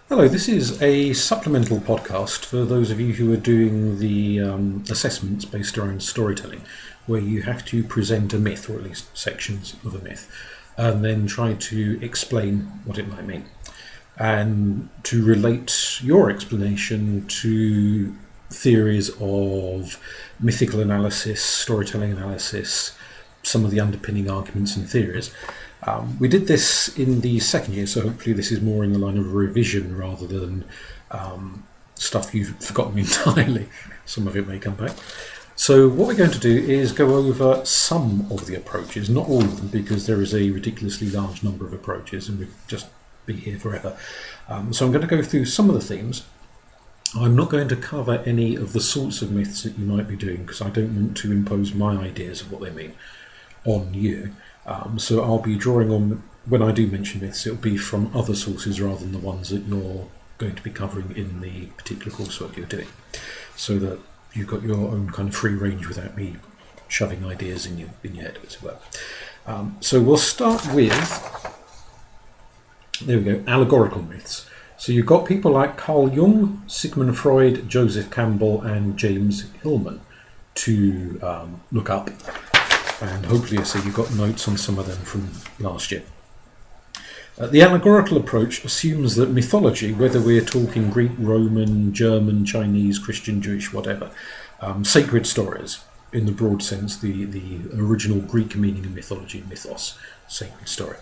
Hello, this is a supplemental podcast for those of you who are doing the assessments based around storytelling, where you have to present a myth, or at least sections of a myth, and then try to explain what it might mean, and to relate your explanation to theories of mythical analysis, storytelling analysis, some of the underpinning arguments and theories. We did this in the second year, so hopefully this is more in the line of revision rather than stuff you've forgotten entirely. Some of it may come back. So what we're going to do is go over some of the approaches, not all of them, because there is a ridiculously large number of approaches and we'd just be here forever. So I'm going to go through some of the themes. I'm not going to cover any of the sorts of myths that you might be doing, because I don't want to impose my ideas of what they mean on you. So I'll be drawing on, when I do mention myths, it'll be from other sources rather than the ones that you're going to be covering in the particular coursework you're doing, so that you've got your own kind of free range without me shoving ideas in your head, as it were. So we'll start with, there we go, allegorical myths. So you've got people like Carl Jung, Sigmund Freud, Joseph Campbell and James Hillman to look up. And hopefully, I say you've got notes on some of them from last year. The allegorical approach assumes that mythology, whether we're talking Greek, Roman, German, Chinese, Christian, Jewish, whatever, sacred stories, in the broad sense, the original Greek meaning of mythology, mythos, sacred story,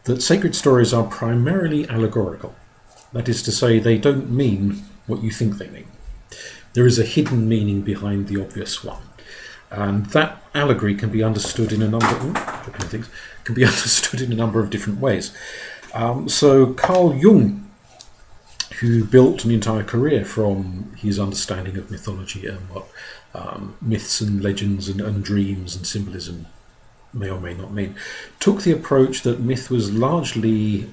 that sacred stories are primarily allegorical. That is to say, they don't mean what you think they mean. There is a hidden meaning behind the obvious one. And that allegory can be understood in a number of different ways. So Carl Jung, who built an entire career from his understanding of mythology and what myths and legends and dreams and symbolism may or may not mean, took the approach that myth was largely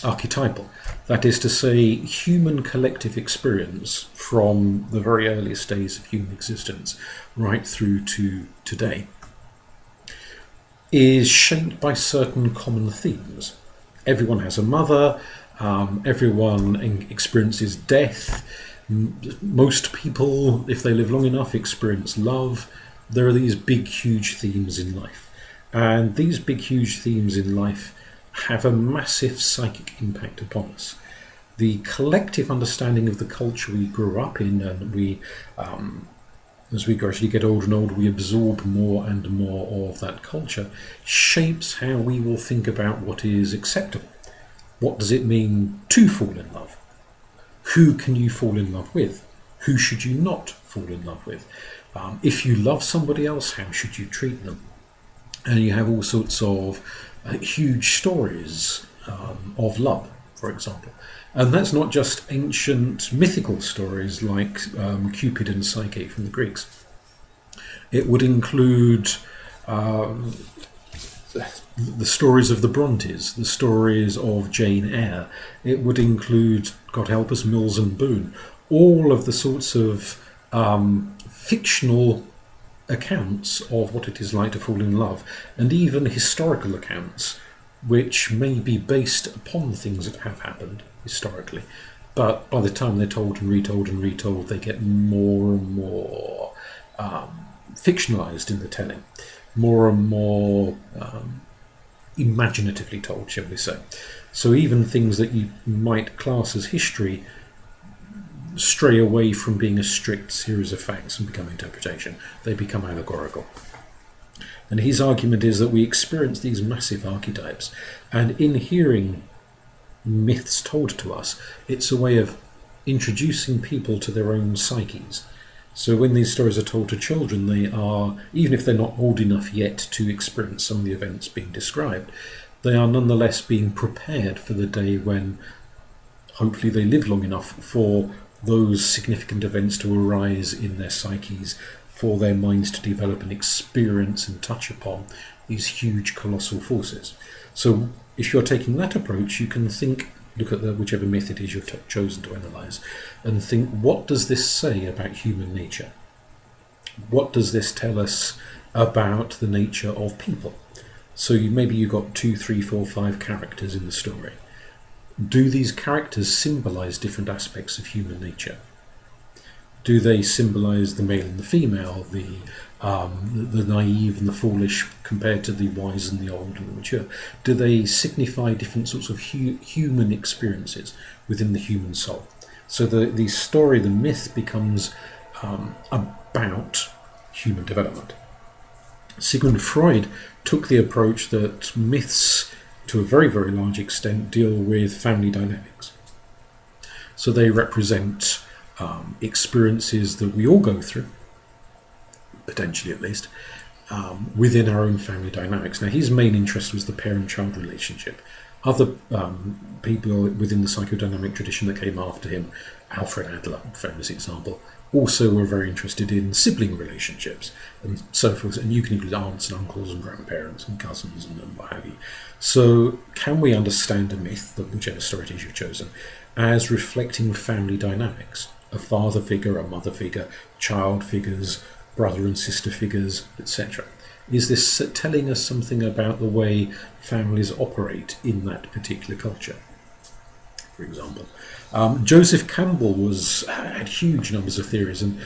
archetypal. That is to say, human collective experience from the very earliest days of human existence right through to today is shaped by certain common themes. Everyone has a mother, everyone experiences death, most people, if they live long enough, experience love. There are these big, huge themes in life. And these big, huge themes in life have a massive psychic impact upon us. The collective understanding of the culture we grew up in, and we, as we gradually get older and older, we absorb more and more of that culture, shapes how we will think about what is acceptable. What does it mean to fall in love? Who can you fall in love with? Who should you not fall in love with? If you love somebody else, how should you treat them? And you have all sorts of huge stories of love, for example. And that's not just ancient mythical stories like Cupid and Psyche from the Greeks. It would include the stories of the Brontes, the stories of Jane Eyre. It would include, God help us, Mills and Boon. All of the sorts of fictional accounts of what it is like to fall in love, and even historical accounts which may be based upon things that have happened historically, but by the time they're told and retold, they get more and more fictionalized in the telling, more and more imaginatively told, shall we say. So even things that you might class as history stray away from being a strict series of facts and become interpretation. They become allegorical. And his argument is that we experience these massive archetypes, and in hearing myths told to us, it's a way of introducing people to their own psyches. So when these stories are told to children, they are, even if they're not old enough yet to experience some of the events being described, they are nonetheless being prepared for the day when hopefully they live long enough for those significant events to arise in their psyches, for their minds to develop and experience and touch upon these huge colossal forces. So if you're taking that approach, you can look at whichever myth it is you've chosen to analyse, and think, what does this say about human nature? What does this tell us about the nature of people? So maybe you've got 2, 3, 4, 5 characters in the story. do these characters symbolise different aspects of human nature? Do they symbolise the male and the female, the naive and the foolish compared to the wise and the old and the mature? Do they signify different sorts of human experiences within the human soul? So the story, the myth, becomes about human development. Sigmund Freud took the approach that myths, to a very, very large extent, deal with family dynamics. So they represent experiences that we all go through, potentially at least, within our own family dynamics. Now, his main interest was the parent-child relationship. Other people within the psychodynamic tradition that came after him, Alfred Adler, famous example, also were very interested in sibling relationships and so forth. And you can include aunts and uncles and grandparents and cousins and what have you. So can we understand a myth, whichever story it is you've chosen, as reflecting family dynamics? A father figure, a mother figure, child figures, brother and sister figures, etc. Is this telling us something about the way families operate in that particular culture? For example, Joseph Campbell had huge numbers of theories, and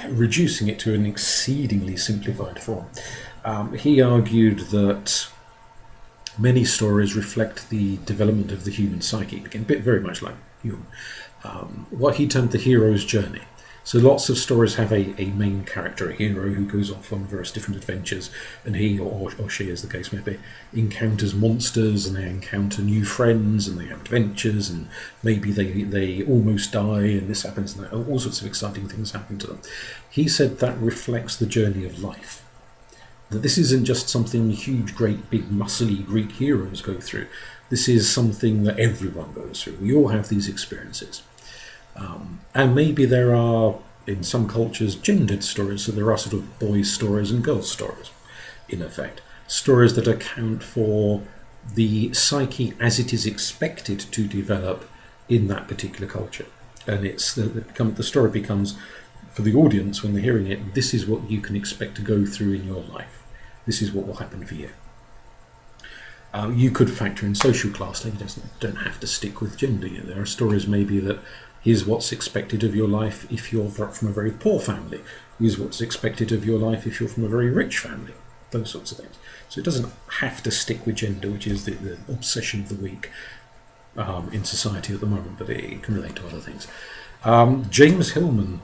reducing it to an exceedingly simplified form, he argued that many stories reflect the development of the human psyche, again, very much like Jung. What he termed the hero's journey. So lots of stories have a main character, a hero, who goes off on various different adventures, and he, or she, as the case may be, encounters monsters, and they encounter new friends, and they have adventures, and maybe they almost die, and this happens, and that, all sorts of exciting things happen to them. He said that reflects the journey of life. That this isn't just something huge, great, big, muscly Greek heroes go through. This is something that everyone goes through. We all have these experiences. And maybe there are, in some cultures, gendered stories, so there are sort of boys' stories and girls' stories, in effect. Stories that account for the psyche as it is expected to develop in that particular culture. And the story becomes, for the audience, when they're hearing it, this is what you can expect to go through in your life. This is what will happen for you. You could factor in social class. You don't have to stick with gender. There are stories maybe that here's what's expected of your life if you're from a very poor family. Here's what's expected of your life if you're from a very rich family. Those sorts of things. So it doesn't have to stick with gender, which is the obsession of the week in society at the moment, but it can relate to other things. James Hillman,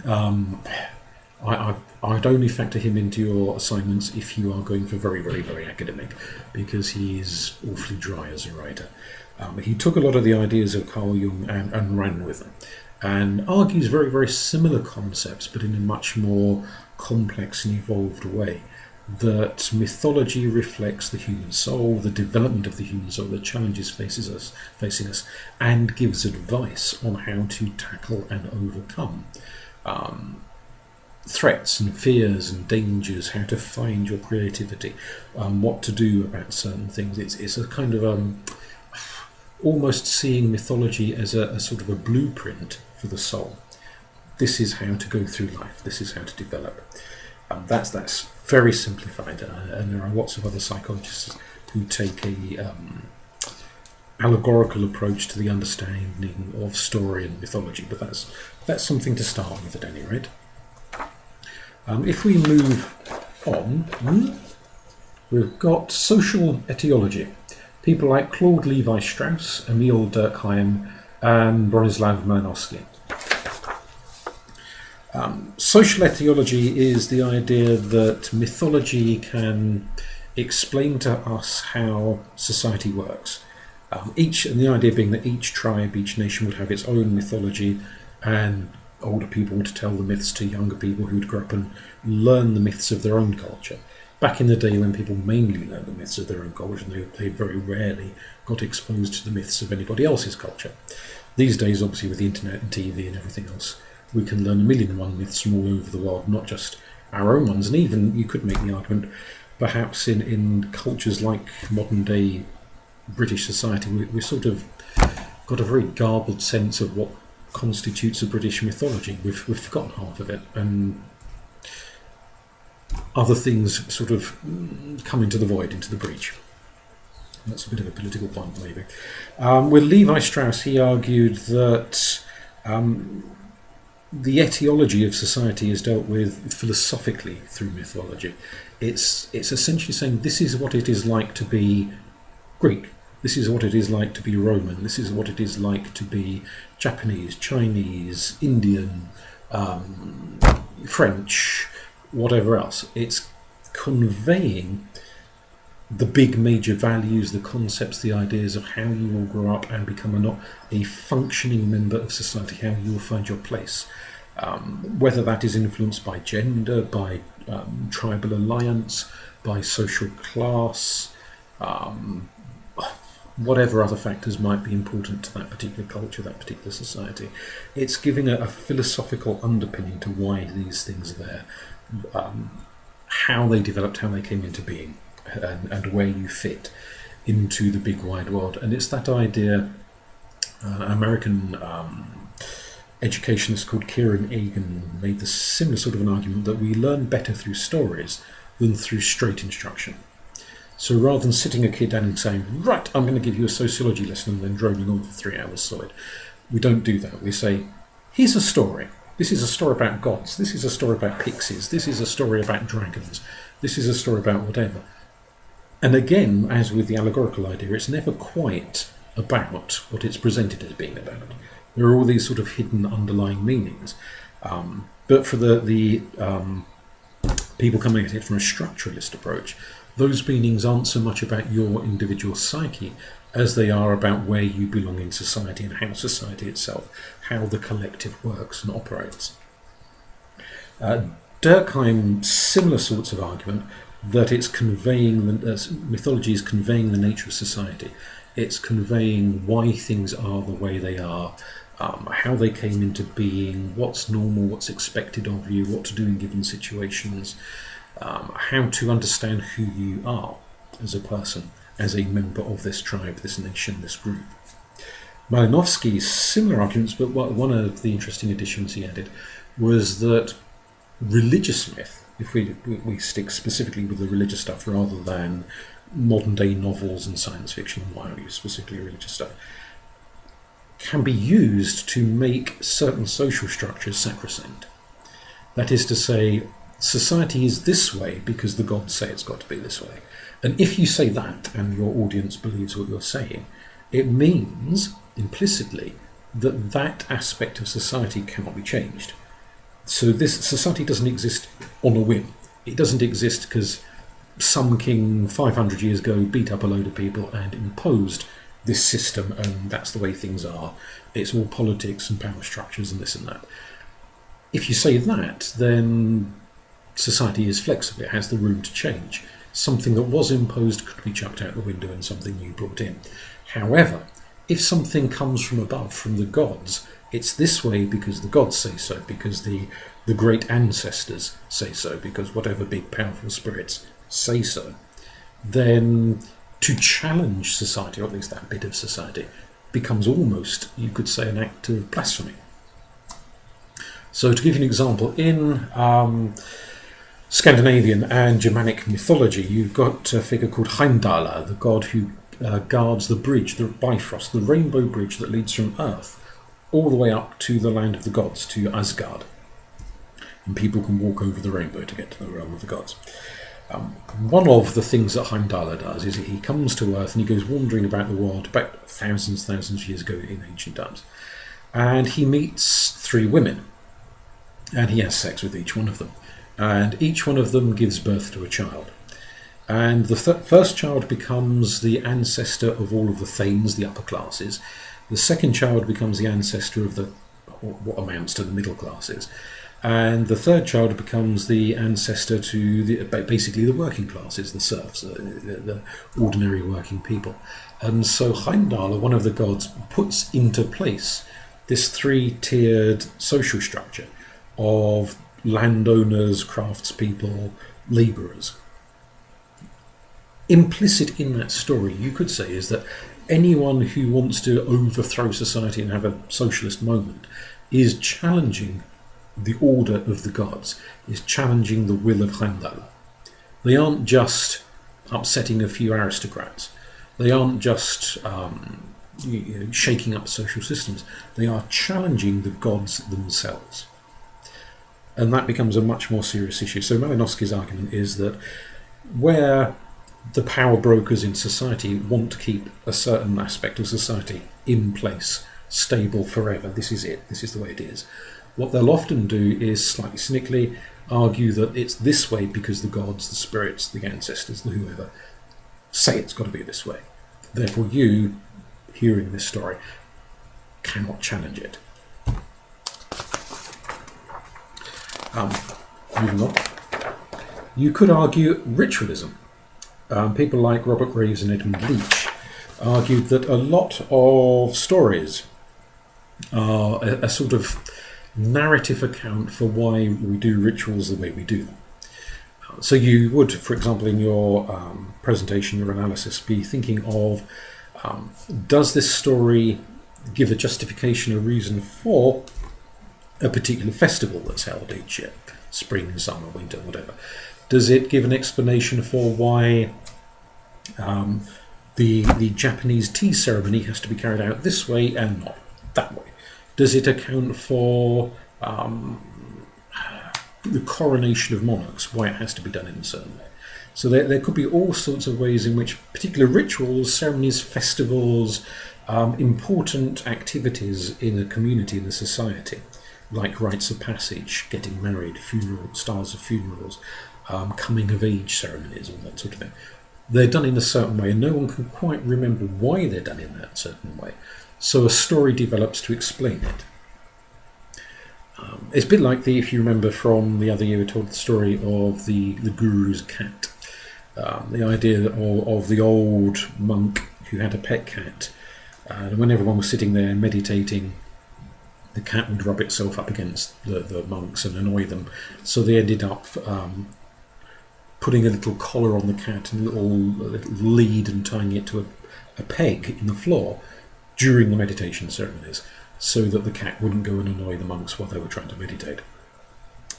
I'd only factor him into your assignments if you are going for very, very, very academic, because he is awfully dry as a writer. He took a lot of the ideas of Carl Jung and ran with them, and argues very, very similar concepts, but in a much more complex and evolved way. That mythology reflects the human soul, the development of the human soul, the challenges facing us, and gives advice on how to tackle and overcome threats and fears and dangers, how to find your creativity, what to do about certain things. It's a kind of almost seeing mythology as a sort of a blueprint for the soul. This is how to go through life. This is how to develop. That's very simplified, and there are lots of other psychologists who take a allegorical approach to the understanding of story and mythology. But that's something to start with at any rate. If we move on, we've got social etiology. People like Claude Levi-Strauss, Emil Durkheim, and Bronislaw Murnosky. Social etiology is the idea that mythology can explain to us how society works. And the idea being that each tribe, each nation would have its own mythology, and older people would tell the myths to younger people who would grow up and learn the myths of their own culture. Back in the day when people mainly learned the myths of their own culture, they very rarely got exposed to the myths of anybody else's culture. These days, obviously, with the internet and TV and everything else, we can learn 1,000,001 myths from all over the world, not just our own ones. And even, you could make the argument, perhaps in cultures like modern-day British society, we sort of got a very garbled sense of what constitutes a British mythology. We've forgotten half of it, and other things sort of come into the void, into the breach. That's a bit of a political point, maybe. With Levi Strauss, he argued that the etiology of society is dealt with philosophically through mythology. It's essentially saying this is what it is like to be Greek. This is what it is like to be Roman. This is what it is like to be Japanese, Chinese, Indian, French, whatever else. It's conveying the big major values, the concepts, the ideas of how you will grow up and become a functioning member of society, how you will find your place. Whether that is influenced by gender, by tribal alliance, by social class, whatever other factors might be important to that particular culture, that particular society. It's giving a philosophical underpinning to why these things are there, how they developed, how they came into being, and where you fit into the big wide world. And it's that idea, American educationist called Kieran Egan made the similar sort of an argument that we learn better through stories than through straight instruction. So rather than sitting a kid down and saying, right, I'm going to give you a sociology lesson and then droning on for 3 hours solid, we don't do that. We say, here's a story. This is a story about gods. This is a story about pixies. This is a story about dragons. This is a story about whatever. And again, as with the allegorical idea, it's never quite about what it's presented as being about. There are all these sort of hidden underlying meanings. But for the people coming at it from a structuralist approach, those meanings aren't so much about your individual psyche as they are about where you belong in society and how society itself, how the collective works and operates. Durkheim, similar sorts of argument, that it's conveying, mythology is conveying the nature of society. It's conveying why things are the way they are, how they came into being, what's normal, what's expected of you, what to do in given situations, how to understand who you are as a person, as a member of this tribe, this nation, this group. Malinowski's similar arguments, but one of the interesting additions he added was that religious myth, if we stick specifically with the religious stuff rather than modern day novels and science fiction, and why I use specifically religious stuff, can be used to make certain social structures sacrosanct. That is to say, society is this way because the gods say it's got to be this way. And if you say that and your audience believes what you're saying, it means implicitly that that aspect of society cannot be changed. So this society doesn't exist on a whim. It doesn't exist because some king 500 years ago beat up a load of people and imposed this system, and that's the way things are. It's all politics and power structures and this and that. If you say that, then society is flexible. It has the room to change. Something that was imposed could be chucked out the window and something new brought in. However, if something comes from above, from the gods, it's this way because the gods say so, because the great ancestors say so, because whatever big powerful spirits say so, then to challenge society, or at least that bit of society, becomes almost, you could say, an act of blasphemy. So to give you an example, in Scandinavian and Germanic mythology, you've got a figure called Heimdallr, the god who guards the bridge, the Bifrost, the rainbow bridge that leads from Earth all the way up to the land of the gods, to Asgard. And people can walk over the rainbow to get to the realm of the gods. One of the things that Heimdallr does is he comes to Earth and he goes wandering about the world about thousands of years ago in ancient times. And he meets 3 women. And he has sex with each one of them. And each one of them gives birth to a child. And the first child becomes the ancestor of all of the thanes, the upper classes. The second child becomes the ancestor of what amounts to the middle classes. And the third child becomes the ancestor to basically the working classes, the serfs, the ordinary working people. And so Heimdallr, one of the gods, puts into place this 3-tiered social structure of landowners, craftspeople, labourers. Implicit in that story, you could say, is that anyone who wants to overthrow society and have a socialist moment is challenging the order of the gods, is challenging the will of Heimdallr. They aren't just upsetting a few aristocrats. They aren't just shaking up social systems. They are challenging the gods themselves. And that becomes a much more serious issue. So Malinowski's argument is that where the power brokers in society want to keep a certain aspect of society in place, stable forever, this is it, this is the way it is. What they'll often do is, slightly cynically, argue that it's this way because the gods, the spirits, the ancestors, the whoever, say it's got to be this way. Therefore you, hearing this story, cannot challenge it. Moving on. You could argue ritualism. People like Robert Graves and Edmund Leach argued that a lot of stories are a sort of narrative account for why we do rituals the way we do them. So you would, for example, in your presentation, your analysis, be thinking of, does this story give a justification, a reason for a particular festival that's held each year, spring, summer, winter, whatever? Does it give an explanation for why the Japanese tea ceremony has to be carried out this way and not that way? Does it account for the coronation of monarchs, why it has to be done in a certain way? So there could be all sorts of ways in which particular rituals, ceremonies, festivals, important activities in a community, in a society, like rites of passage, getting married, styles of funerals, coming of age ceremonies, all that sort of thing. They're done in a certain way, and no one can quite remember why they're done in that certain way. So a story develops to explain it. It's a bit like if you remember from the other year, we told the story of the guru's cat. The idea of the old monk who had a pet cat. And when everyone was sitting there meditating, the cat would rub itself up against the monks and annoy them. So they ended up putting a little collar on the cat and a little lead and tying it to a peg in the floor during the meditation ceremonies, so that the cat wouldn't go and annoy the monks while they were trying to meditate.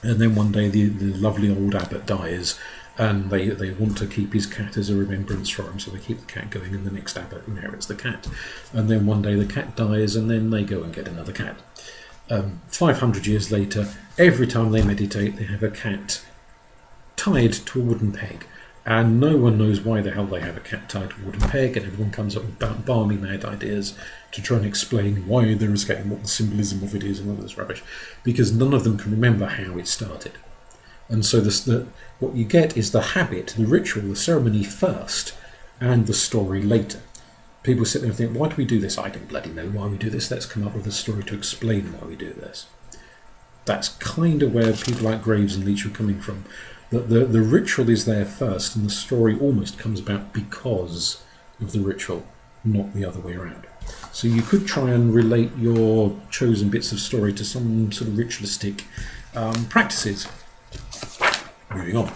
And then one day the lovely old abbot dies, and they want to keep his cat as a remembrance for him, so they keep the cat going, and the next abbot inherits the cat. And then one day the cat dies, and then they go and get another cat. 500 years later, every time they meditate, they have a cat tied to a wooden peg. And no one knows why the hell they have a cat tied to a wooden peg, and everyone comes up with balmy mad ideas to try and explain why they're escaping, what the symbolism of it is, and all this rubbish, because none of them can remember how it started. And so what you get is the habit, the ritual, the ceremony first, and the story later. People sit there and think, why do we do this? I don't bloody know why we do this. Let's come up with a story to explain why we do this. That's kind of where people like Graves and Leach are coming from. The ritual is there first, and the story almost comes about because of the ritual, not the other way around. So you could try and relate your chosen bits of story to some sort of ritualistic practices. Moving on.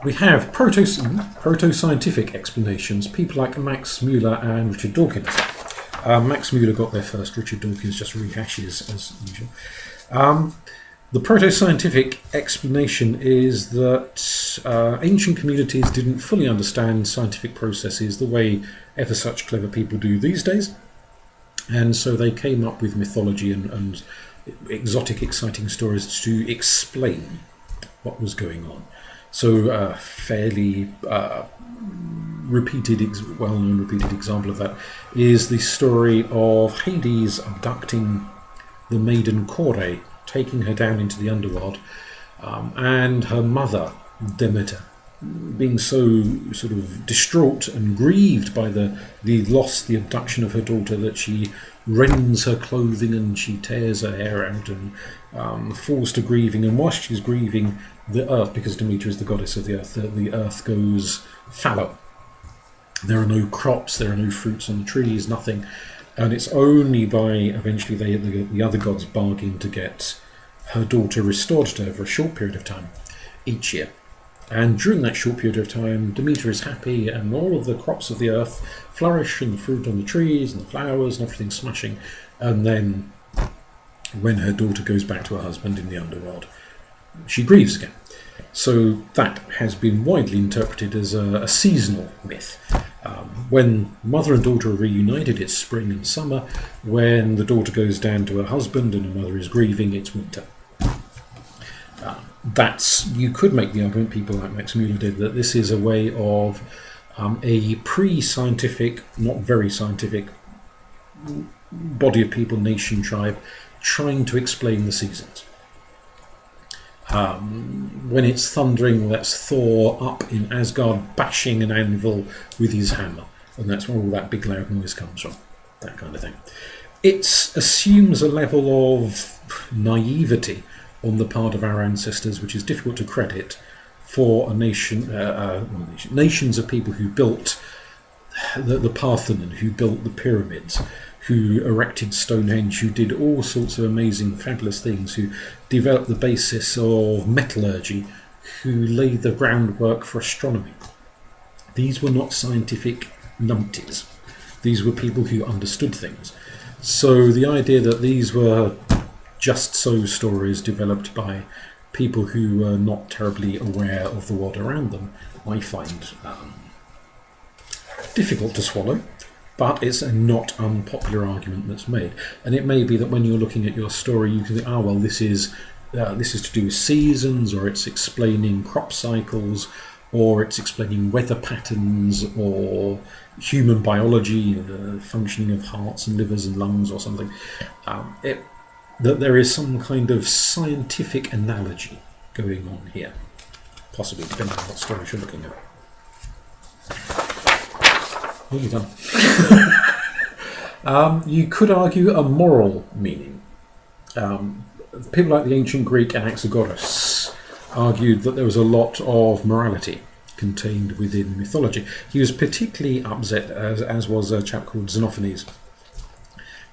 We have proto-scientific explanations, people like Max Muller and Richard Dawkins. Max Muller got there first, Richard Dawkins just rehashes as usual. The proto-scientific explanation is that ancient communities didn't fully understand scientific processes the way ever such clever people do these days, and so they came up with mythology and exotic, exciting stories to explain what was going on. So fairly well-known repeated example of that is the story of Hades abducting the maiden Kore, taking her down into the underworld, and her mother, Demeter, being so sort of distraught and grieved by the loss, the abduction of her daughter, that she rends her clothing and she tears her hair out and falls to grieving. And whilst she's grieving, the earth, because Demeter is the goddess of the earth goes fallow. There are no crops, there are no fruits on the trees, nothing. And it's only by eventually the other gods bargain to get her daughter restored to her for a short period of time each year. And during that short period of time, Demeter is happy, and all of the crops of the earth flourish, and the fruit on the trees, and the flowers, and everything's smashing. And then, when her daughter goes back to her husband in the underworld, she grieves again. So that has been widely interpreted as a seasonal myth. When mother and daughter are reunited, it's spring and summer. When the daughter goes down to her husband and her mother is grieving, it's winter. You could make the argument, people like Max Muller did, that this is a way of a pre-scientific, not very scientific body of people, nation, tribe, trying to explain the seasons. When it's thundering, that's Thor up in Asgard bashing an anvil with his hammer, and that's where all that big loud noise comes from, that kind of thing. It assumes a level of naivety on the part of our ancestors, which is difficult to credit for a nations of people who built the Parthenon, who built the pyramids, who erected Stonehenge, who did all sorts of amazing, fabulous things, who developed the basis of metallurgy, who laid the groundwork for astronomy. These were not scientific numpties. These were people who understood things. So the idea that these were just so stories developed by people who were not terribly aware of the world around them, I find difficult to swallow. But it's a not unpopular argument that's made. And it may be that when you're looking at your story, you can think, oh, well, this is to do with seasons, or it's explaining crop cycles, or it's explaining weather patterns, or human biology, the functioning of hearts and livers and lungs or something. That there is some kind of scientific analogy going on here, possibly depending on what stories you're looking at. What have you done? You could argue a moral meaning. People like the ancient Greek Anaxagoras argued that there was a lot of morality contained within mythology. He was particularly upset, as was a chap called Xenophanes,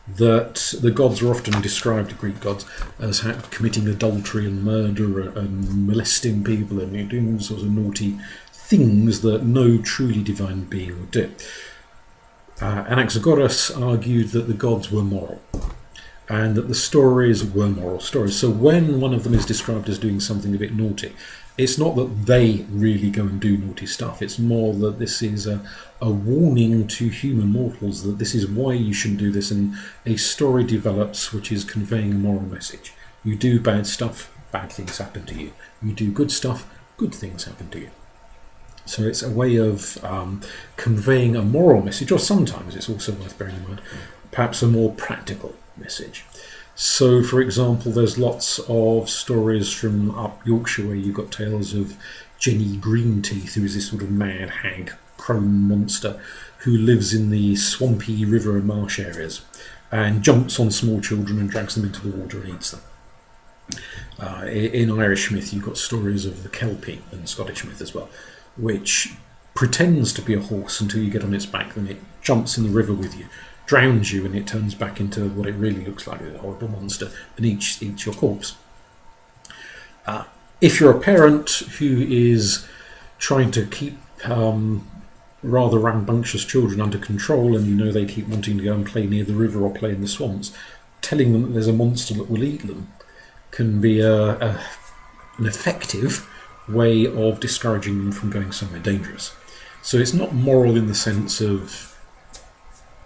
that the gods were often described, the Greek gods, as committing adultery and murder and molesting people and doing all sorts of naughty things that no truly divine being would do. Anaxagoras argued that the gods were moral, and that the stories were moral stories. So when one of them is described as doing something a bit naughty, it's not that they really go and do naughty stuff. It's more that this is a warning to human mortals that this is why you shouldn't do this, and a story develops which is conveying a moral message. You do bad stuff, bad things happen to you. You do good stuff, good things happen to you. So it's a way of conveying a moral message, or sometimes it's also worth bearing in mind, perhaps a more practical message. So, for example, there's lots of stories from up Yorkshire where you've got tales of Jenny Greenteeth, who is this sort of mad hag crone monster who lives in the swampy river and marsh areas and jumps on small children and drags them into the water and eats them. In Irish myth, you've got stories of the Kelpie, and Scottish myth as well, which pretends to be a horse until you get on its back, then it jumps in the river with you, drowns you, and it turns back into what it really looks like, a horrible monster, and eats your corpse. If you're a parent who is trying to keep rather rambunctious children under control, and you know they keep wanting to go and play near the river or play in the swamps, telling them that there's a monster that will eat them can be an effective way of discouraging them from going somewhere dangerous. So it's not moral in the sense of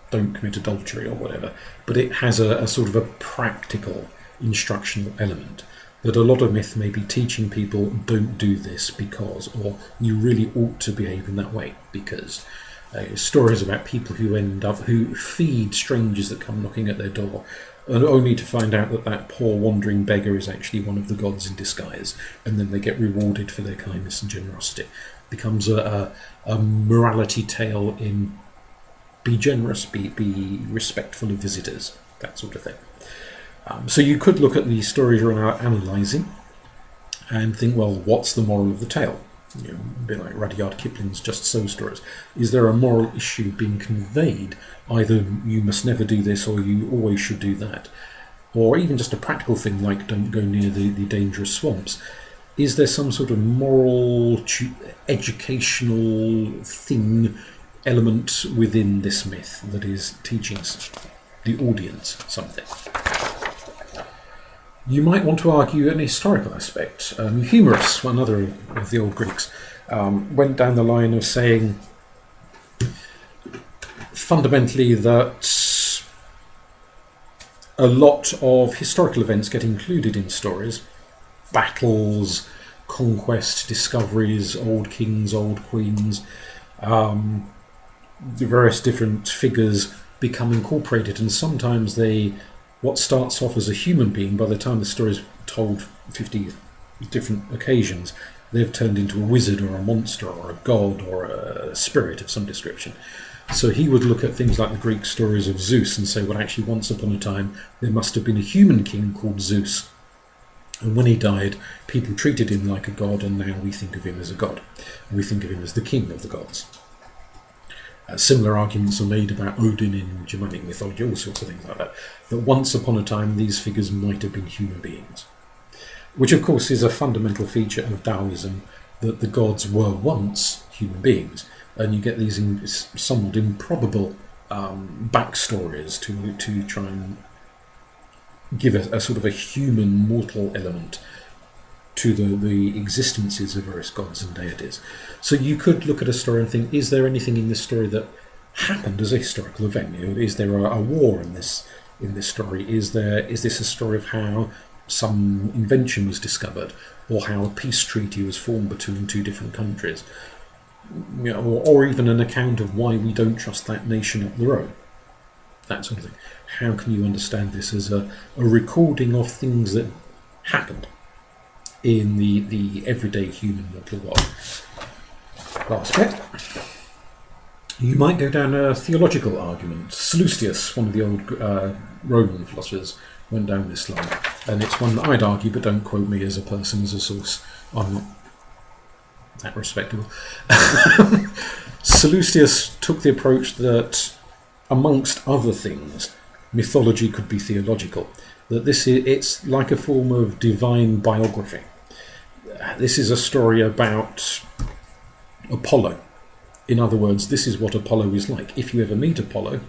don't commit adultery or whatever, but it has a sort of a practical instructional element that a lot of myth may be teaching people don't do this because, or you really ought to behave in that way because. Stories about people who feed strangers that come knocking at their door, and only to find out that that poor wandering beggar is actually one of the gods in disguise, and then they get rewarded for their kindness and generosity. It becomes a morality tale in be generous, be respectful of visitors, that sort of thing. So you could look at the stories you're analysing and think, well, what's the moral of the tale? A bit like Rudyard Kipling's Just So stories. Is there a moral issue being conveyed? Either you must never do this or you always should do that. Or even just a practical thing like don't go near the dangerous swamps. Is there some sort of moral, educational element within this myth that is teaching the audience something? You might want to argue an historical aspect. Humorous, another of the old Greeks, went down the line of saying fundamentally that a lot of historical events get included in stories. Battles, conquest, discoveries, old kings, old queens, the various different figures become incorporated, and sometimes what starts off as a human being, by the time the story is told 50 different occasions, they've turned into a wizard or a monster or a god or a spirit of some description. So he would look at things like the Greek stories of Zeus and say, well, actually, once upon a time, there must have been a human king called Zeus. And when he died, people treated him like a god, and now we think of him as a god. We think of him as the king of the gods. Similar arguments are made about Odin in Germanic mythology, all sorts of things like that. That once upon a time, these figures might have been human beings. Which, of course, is a fundamental feature of Taoism, that the gods were once human beings. And you get these somewhat improbable backstories to try and give a sort of a human, mortal element to the existences of various gods and deities. So you could look at a story and think, is there anything in this story that happened as a historical event? Is there a war in this story? Is this a story of how some invention was discovered, or how a peace treaty was formed between two different countries? Or even an account of why we don't trust that nation up the road. That sort of thing. How can you understand this as a recording of things that happened in the everyday human mortal world? Last bit. You might go down a theological argument. Seleucius, one of the old Roman philosophers, went down this line. And it's one that I'd argue, but don't quote me as a person, as a source. I'm not that respectable. Seleucius took the approach that, amongst other things, mythology could be theological. That it's like a form of divine biography. This is a story about Apollo. In other words, this is what Apollo is like. If you ever meet Apollo,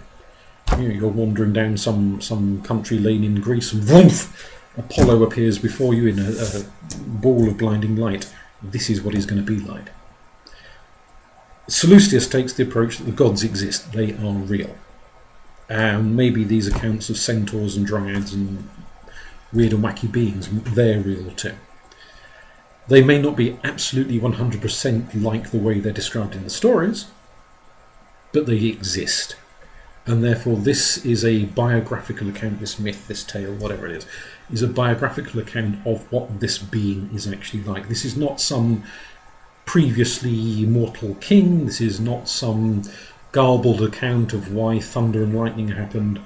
you're wandering down some country lane in Greece, and woof, Apollo appears before you in a ball of blinding light. This is what he's going to be like. Seleucius takes the approach that the gods exist. They are real. And maybe these accounts of centaurs and dryads and weird and wacky beings, they're real too. They may not be absolutely 100% like the way they're described in the stories, but they exist. And therefore this is a biographical account, this myth, this tale, whatever it is a biographical account of what this being is actually like. This is not some previously immortal king. This is not some garbled account of why thunder and lightning happened.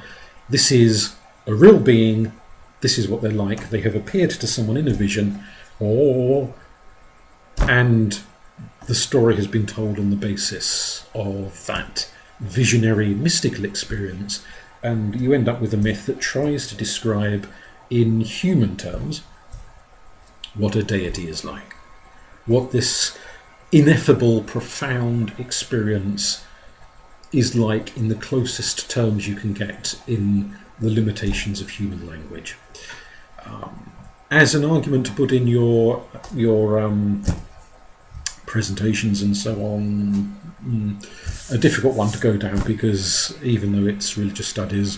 This is a real being. This is what they're like. They have appeared to someone in a vision, and the story has been told on the basis of that visionary mystical experience, and you end up with a myth that tries to describe in human terms what a deity is like, what this ineffable, profound experience is like in the closest terms you can get in the limitations of human language. As an argument to put in your presentations and so on, a difficult one to go down, because even though it's religious studies,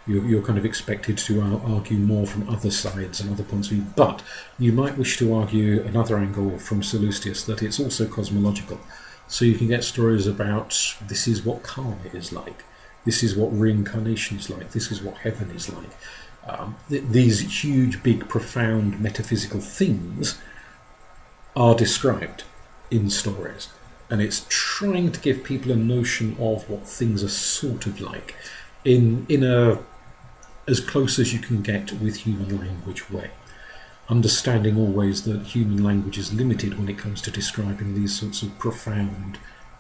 you're kind of expected to argue more from other sides and other points of view. But you might wish to argue another angle from Seleucius, that it's also cosmological. So you can get stories about, this is what karma is like, this is what reincarnation is like, this is what heaven is like. These huge, big, profound metaphysical things are described in stories. And it's trying to give people a notion of what things are sort of like in a as close as you can get with human language way. Understanding always that human language is limited when it comes to describing these sorts of profound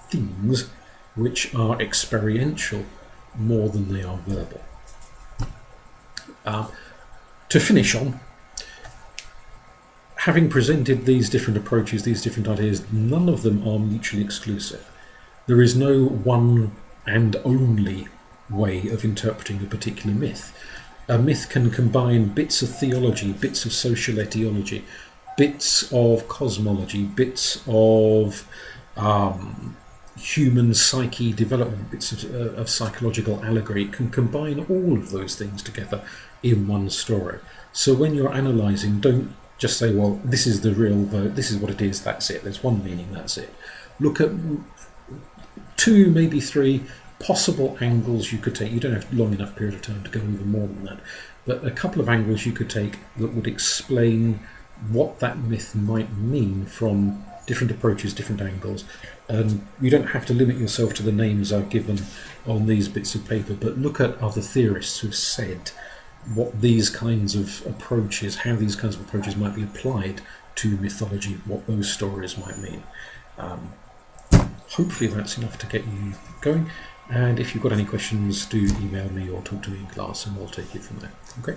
things, which are experiential more than they are verbal. To finish on, having presented these different approaches, these different ideas, none of them are mutually exclusive. There is no one and only way of interpreting a particular myth. A myth can combine bits of theology, bits of social etiology, bits of cosmology, bits of human psyche development, bits of psychological allegory. It can combine all of those things together in one story. So when you're analysing, don't just say, well, this is the real, this is what it is, that's it, there's one meaning, that's it. Look at 2, maybe 3 possible angles you could take. You don't have long enough period of time to go over more than that, but a couple of angles you could take that would explain what that myth might mean from different approaches, different angles. And you don't have to limit yourself to the names I've given on these bits of paper, but look at other theorists who've said what these kinds of approaches, how these kinds of approaches might be applied to mythology, what those stories might mean. Hopefully that's enough to get you going. And if you've got any questions, do email me or talk to me in class and we'll take it from there. Okay?